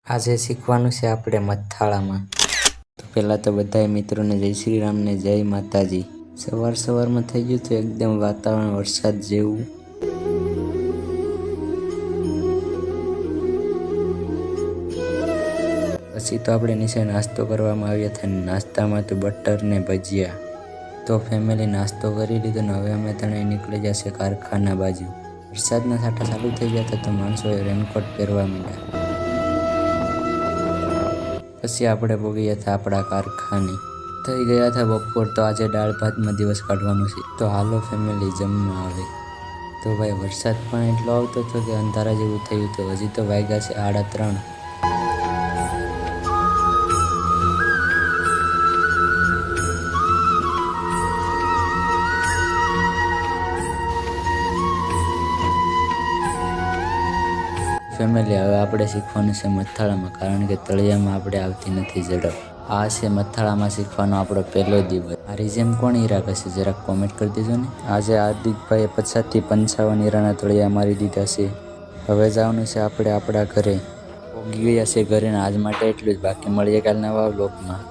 આજે શીખવાનું છે આપણે મથાળામાં. તો પહેલાં તો બધાય મિત્રોને જય શ્રી રામ ને જય માતાજી. સવારમાં થઈ ગયું તો એકદમ વાતાવરણ વરસાદ જેવું. પછી તો આપણે નીચે નાસ્તો કરવામાં આવ્યા હતા. નાસ્તામાં તો બટર ને ભજીયા. તો ફેમિલી નાસ્તો કરી લીધો ને હવે અમે ત્રણેય નીકળી જશે કારખાના બાજુ. વરસાદના છાંટા ચાલુ થઈ ગયા હતા તો માણસોએ રેનકોટ પહેરવા માંડ્યા. પછી આપણે પહોંચી ગયા હતા આપણા કારખાને. થઈ ગયા હતા બપોર. તો આજે દાળ ભાતમાં દિવસ કાઢવાનો છે. તો હાલો ફેમિલી જમવા આવે. તો ભાઈ વરસાદ પણ એટલો આવતો હતો કે અંધારા જેવું થયું હતું. હજી તો વાગ્યા છે 3:30. ફેમિલી હવે આપણે શીખવાનું છે મથાળામાં, કારણ કે તળિયામાં આપણે આવતી નથી ઝડપ. આ છે મથાળામાં શીખવાનો આપણો પહેલો દિવસ. આ રીઝેમ કોણ હીરા હશે જરાક કોમેન્ટ કરી દેજો ને. આજે હાર્દિકભાઈએ 50 થી 55 હીરાના તળિયા મારી દીધા છે. હવે જવાનું છે આપણે આપણા ઘરે. પોગી ગયા છે ઘરે ને આજ માટે એટલું જ. બાકી મળીએ કાલ નવા વ્લોગમાં.